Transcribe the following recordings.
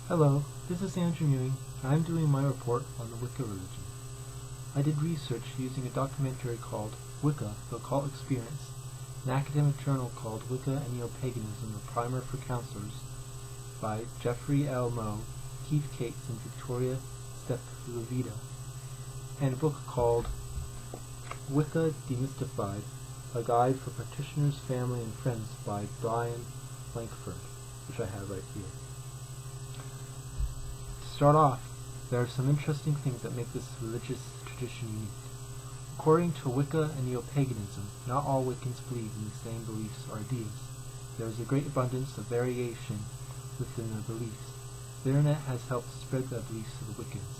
Hello, this is Andrew Ewing, and I'm doing my report on the Wicca religion. I did research using a documentary called Wicca, The Occult Experience, an academic journal called Wicca and Neo-Paganism, a Primer for Counselors, by Jeffrey L. Moe, Keith Cates, and Victoria Sepulveda, and a book called Wicca Demystified, a Guide for Practitioners, Family, and Friends by Brian Lankford, which I have right here. To start off, there are some interesting things that make this religious tradition unique. According to Wicca and Neo-Paganism, not all Wiccans believe in the same beliefs or ideas. There is a great abundance of variation within their beliefs. The Internet has helped spread the beliefs of the Wiccans.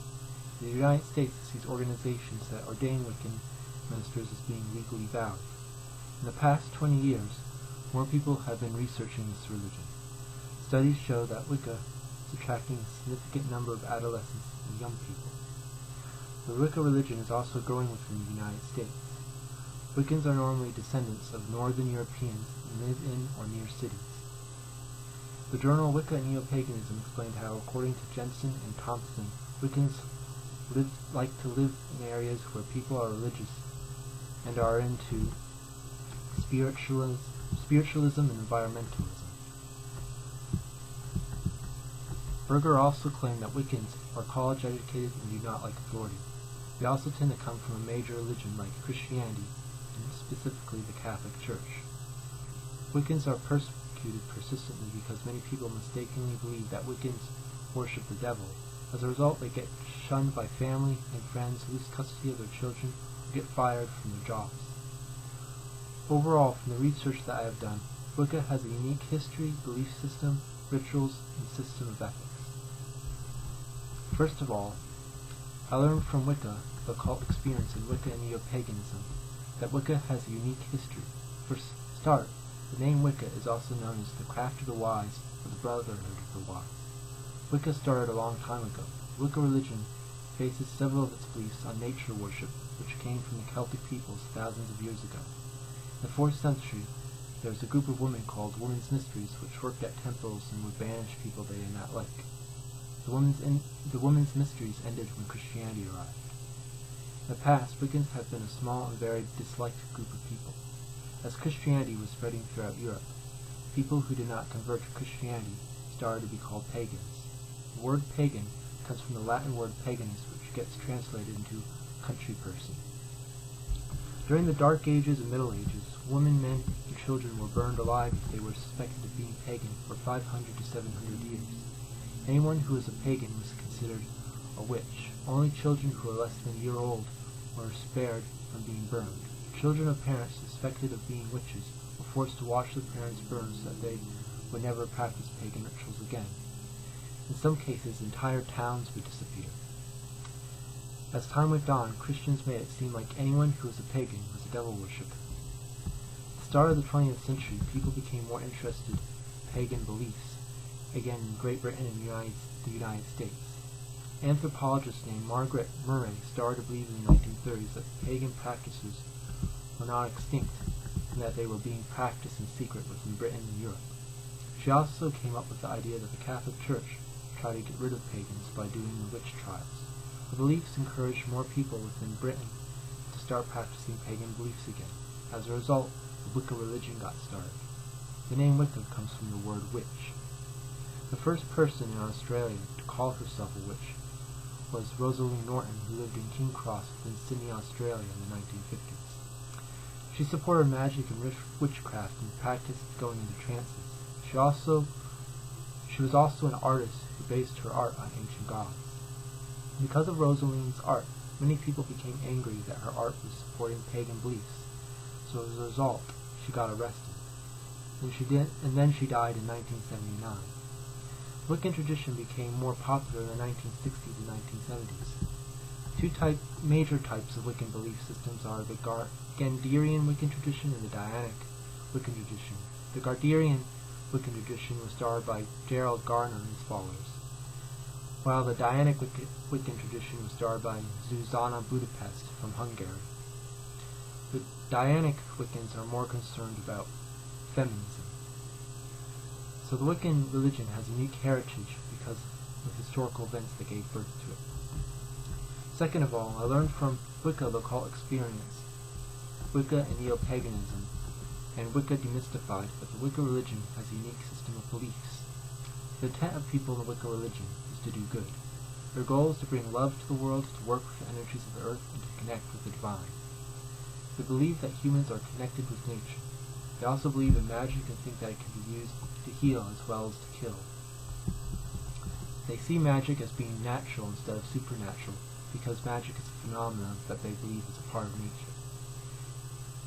In the United States, it sees organizations that ordain Wiccan ministers as being legally valid. In the past 20 years, more people have been researching this religion. Studies show that Wicca is attracting a significant number of adolescents and young people. The Wicca religion is also growing within the United States. Wiccans are normally descendants of Northern Europeans and live in or near cities. The journal Wicca and Neo-Paganism explained how, according to Jensen and Thompson, Wiccans like to live in areas where people are religious and are into spiritualism and environmentalism. Berger also claimed that Wiccans are college-educated and do not like authority. They also tend to come from a major religion like Christianity, and specifically the Catholic Church. Wiccans are persecuted persistently because many people mistakenly believe that Wiccans worship the devil. As a result, they get shunned by family and friends, lose custody of their children, or get fired from their jobs. Overall, from the research that I have done, Wicca has a unique history, belief system, rituals, and system of ethics. First of all, I learned from Wicca, the occult experience in Wicca and Neo-Paganism, that Wicca has a unique history. For start, the name Wicca is also known as the craft of the wise or the brotherhood of the wise. Wicca started a long time ago. The Wicca religion bases several of its beliefs on nature worship, which came from the Celtic peoples thousands of years ago. In the 4th century, there was a group of women called Women's Mysteries, which worked at temples and would banish people they did not like. The women's mysteries ended when Christianity arrived. In the past, Wiccans have been a small and very disliked group of people. As Christianity was spreading throughout Europe, people who did not convert to Christianity started to be called pagans. The word pagan comes from the Latin word paganus, which gets translated into country person. During the Dark Ages and Middle Ages, women, men, and children were burned alive if they were suspected of being pagan for 500 to 700 years. Anyone who was a pagan was considered a witch. Only children who were less than a year old were spared from being burned. Children of parents suspected of being witches were forced to watch their parents burn so that they would never practice pagan rituals again. In some cases, entire towns would disappear. As time went on, Christians made it seem like anyone who was a pagan was a devil worshipper. At the start of the 20th century, people became more interested in pagan beliefs, again in Great Britain and the United States. An anthropologist named Margaret Murray started to believe in the 1930s that pagan practices were not extinct and that they were being practiced in secret within Britain and Europe. She also came up with the idea that the Catholic Church tried to get rid of pagans by doing the witch trials. The beliefs encouraged more people within Britain to start practicing pagan beliefs again. As a result, the Wicca religion got started. The name Wicca comes from the word witch. The first person in Australia to call herself a witch was Rosalie Norton, who lived in King Cross within Sydney, Australia in the 1950s. She supported magic and witchcraft and practiced going into trances. She was also an artist who based her art on ancient gods. Because of Rosalie's art, many people became angry that her art was supporting pagan beliefs, so as a result, she got arrested. Then she died in 1979. Wiccan tradition became more popular in the 1960s and 1970s. Two major types of Wiccan belief systems are the Gardnerian Wiccan tradition and the Dianic Wiccan tradition. The Gardnerian Wiccan tradition was started by Gerald Gardner and his followers, while the Dianic Wiccan tradition was started by Zuzana Budapest from Hungary. The Dianic Wiccans are more concerned about feminism. So the Wiccan religion has a unique heritage because with historical events that gave birth to it. Second of all, I learned from Wicca the occult experience, Wicca and neo-paganism, and Wicca demystified that the Wicca religion has a unique system of beliefs. The intent of people in the Wicca religion is to do good. Their goal is to bring love to the world, to work with the energies of the earth, and to connect with the divine. They believe that humans are connected with nature. They also believe in magic and think that it can be used to heal as well as to kill. They see magic as being natural instead of supernatural, because magic is a phenomenon that they believe is a part of nature.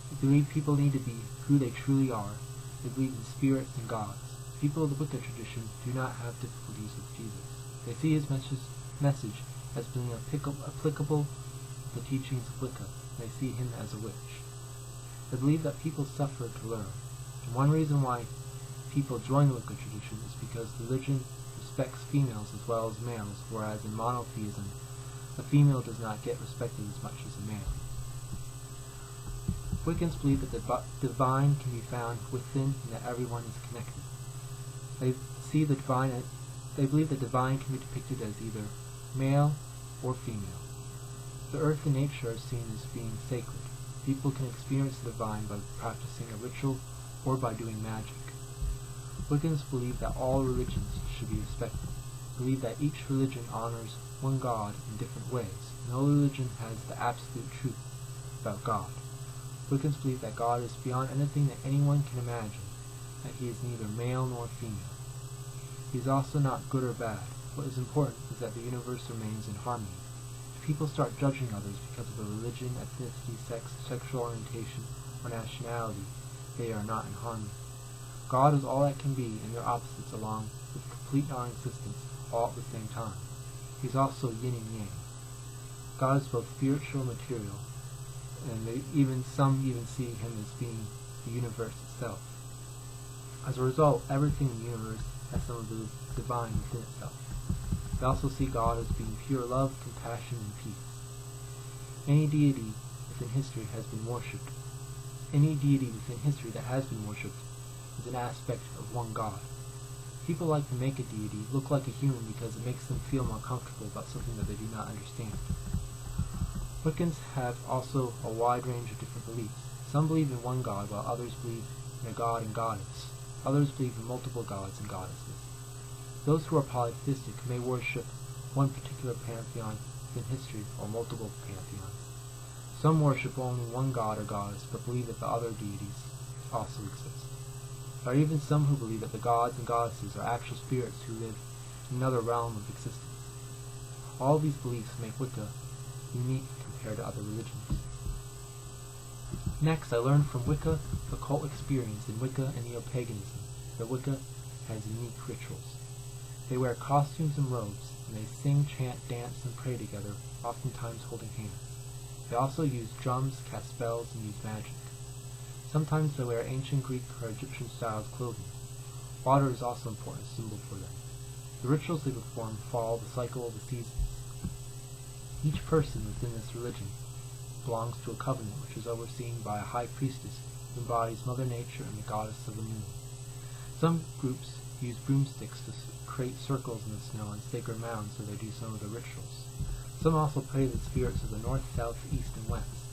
They believe people need to be who they truly are. They believe in spirits and gods. People of the Wicca tradition do not have difficulties with Jesus. They see his message as being applicable to the teachings of Wicca. They see him as a witch. They believe that people suffer to learn. And one reason why people join the Wicca tradition is because religion respects females as well as males, whereas in monotheism, a female does not get respected as much as a male. Wiccans believe that the divine can be found within and that everyone is connected. They believe the divine can be depicted as either male or female. The earth and nature are seen as being sacred. People can experience the divine by practicing a ritual or by doing magic. Wiccans believe that all religions should be respected. Believe that each religion honors one God in different ways. No religion has the absolute truth about God. Wiccans believe that God is beyond anything that anyone can imagine, that he is neither male nor female. He is also not good or bad. What is important is that the universe remains in harmony. If people start judging others because of their religion, ethnicity, sex, sexual orientation, or nationality, they are not in harmony. God is all that can be, and their opposites along with complete non-existence, all at the same time. He is also yin and yang. God is both spiritual and material, and some even see him as being the universe itself. As a result, everything in the universe has some of the divine within itself. They also see God as being pure love, compassion, and peace. Any deity within history that has been worshipped is an aspect of one God. People like to make a deity look like a human because it makes them feel more comfortable about something that they do not understand. Wiccans have also a wide range of different beliefs. Some believe in one God, while others believe in a god and goddess. Others believe in multiple gods and goddesses. Those who are polytheistic may worship one particular pantheon within history or multiple pantheons. Some worship only one god or goddess, but believe that the other deities also exist. There are even some who believe that the gods and goddesses are actual spirits who live in another realm of existence. All these beliefs make Wicca unique compared to other religions. Next, I learned from Wicca the occult experience in Wicca and neo-paganism that Wicca has unique rituals. They wear costumes and robes, and they sing, chant, dance, and pray together, oftentimes holding hands. They also use drums, cast spells, and use magic. Sometimes they wear ancient Greek or Egyptian-styled clothing. Water is also an important symbol for them. The rituals they perform follow the cycle of the seasons. Each person within this religion belongs to a covenant which is overseen by a high priestess who embodies Mother Nature and the goddess of the moon. Some groups use broomsticks to create circles in the snow and sacred mounds where they do some of the rituals. Some also pray to the spirits of the north, south, east, and west.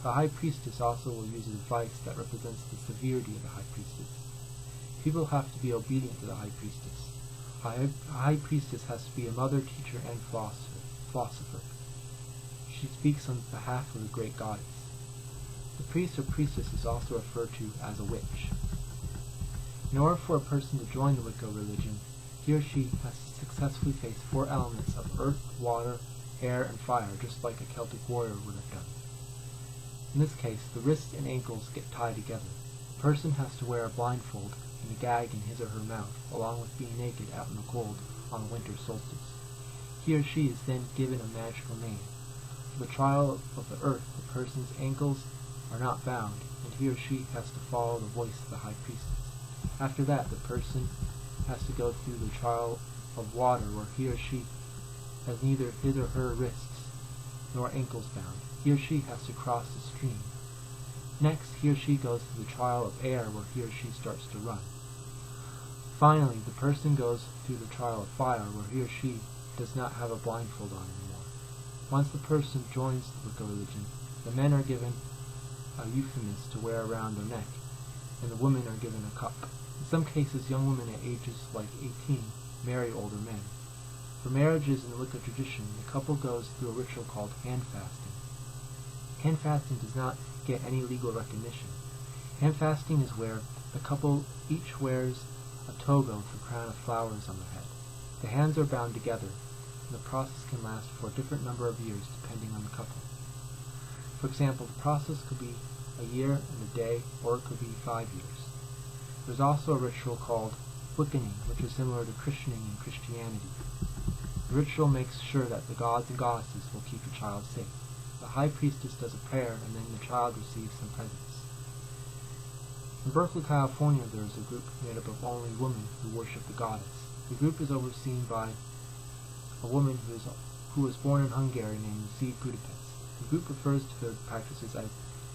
The high priestess also will use a device that represents the severity of the high priestess. People have to be obedient to the high priestess. A high priestess has to be a mother, teacher, and philosopher. She speaks on behalf of the great goddess. The priest or priestess is also referred to as a witch. In order for a person to join the Wicca religion, he or she has to successfully face 4 elements of earth, water, air, and fire, just like a Celtic warrior would have done. In this case, the wrists and ankles get tied together. The person has to wear a blindfold and a gag in his or her mouth, along with being naked out in the cold on the winter solstice. He or she is then given a magical name. For the trial of the earth, the person's ankles are not bound, and he or she has to follow the voice of the high priestess. After that, the person has to go through the trial of water, where he or she has neither his or her wrists nor ankles bound. He or she has to cross the stream. Next, he or she goes through the trial of air, where he or she starts to run. Finally, the person goes through the trial of fire where he or she does not have a blindfold on anymore. Once the person joins the Wicca religion, the men are given a euphemis to wear around their neck, and the women are given a cup. In some cases, young women at ages like 18 marry older men. For marriages in the Wicca tradition, the couple goes through a ritual called hand fasting. Hand fasting does not get any legal recognition. Hand fasting is where the couple each wears a toga with a crown of flowers on their head. The hands are bound together, and the process can last for a different number of years depending on the couple. For example, the process could be a year and a day, or it could be 5 years. There's also a ritual called Wiccaning, which is similar to christening in Christianity. The ritual makes sure that the gods and goddesses will keep the child safe. The high priestess does a prayer, and then the child receives some presents. In Berkeley, California, there is a group made up of only women who worship the goddess. The group is overseen by a woman who was born in Hungary named Z. Budapest. The group refers to their practices as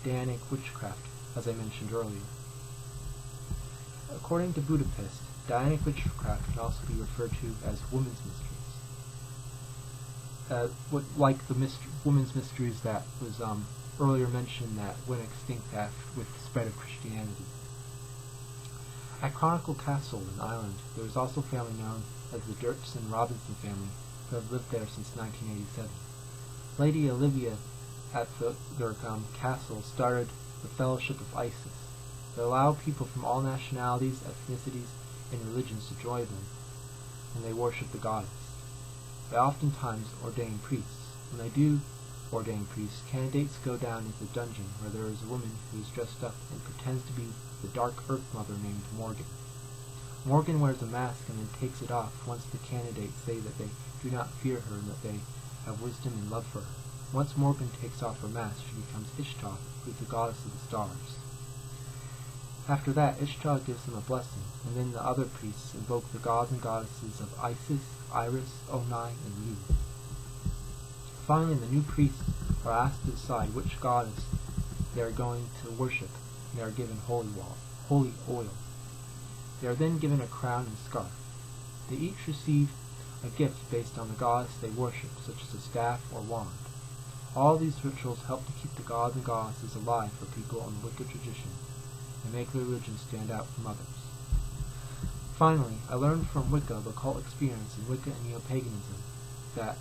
Dianic witchcraft, as I mentioned earlier. According to Budapest, Dianic witchcraft can also be referred to as women's mysteries. Like the women's mysteries that was earlier mentioned that went extinct with the spread of Christianity. At Chronicle Castle in Ireland, there is also a family known as the Dirks and Robinson family who have lived there since 1987. Lady Olivia at their castle started the Fellowship of Isis. They allow people from all nationalities, ethnicities, and religions to join them, and they worship the goddess. They oftentimes ordain priests. When they do ordain priests, candidates go down into the dungeon where there is a woman who is dressed up and pretends to be the Dark Earth Mother named Morgan. Morgan wears a mask and then takes it off once the candidates say that they do not fear her and that they have wisdom and love for her. Once Morgan takes off her mask, she becomes Ishtar, who is the goddess of the stars. After that, Ishtar gives them a blessing, and then the other priests invoke the gods and goddesses of Isis, Iris, Onai, and Lu. Finally, the new priests are asked to decide which goddess they are going to worship, and they are given holy oil. They are then given a crown and scarf. They each receive a gift based on the goddess they worship, such as a staff or wand. All these rituals help to keep the gods and goddesses alive for people in the Wicca tradition, and make their religion stand out from others. Finally, I learned from Wicca, the cult experience in Wicca and Neo-Paganism, that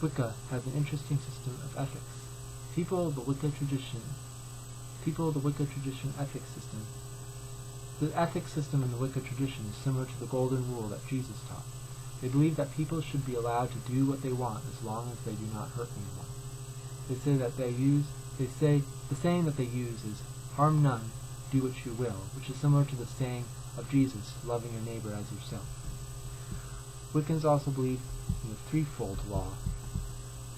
Wicca has an interesting system of ethics. People of the Wicca tradition ethics system. The ethics system in the Wicca tradition is similar to the golden rule that Jesus taught. They believe that people should be allowed to do what they want as long as they do not hurt anyone. The saying that they use is, harm none, do what you will, which is similar to the saying of Jesus, loving your neighbor as yourself. Wiccans also believe in the threefold law,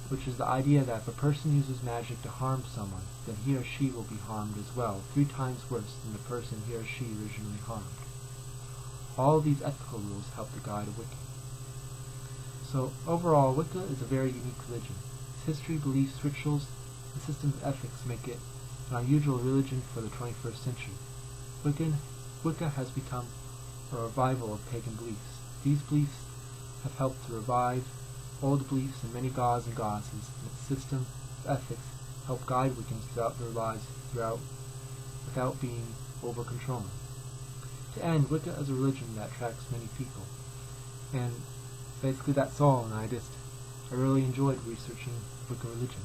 which is the idea that if a person uses magic to harm someone, then he or she will be harmed as well, 3 times worse than the person he or she originally harmed. All of these ethical rules help to guide a Wiccan. So, overall, Wicca is a very unique religion. Its history, beliefs, rituals, and systems of ethics make it an unusual religion for the 21st century. Wicca has become a revival of pagan beliefs. These beliefs have helped to revive old beliefs in many gods and goddesses, and its system of ethics help guide Wiccans throughout their lives without being over-controlling. To end, Wicca is a religion that attracts many people. And basically that's all, and I really enjoyed researching Wicca religion.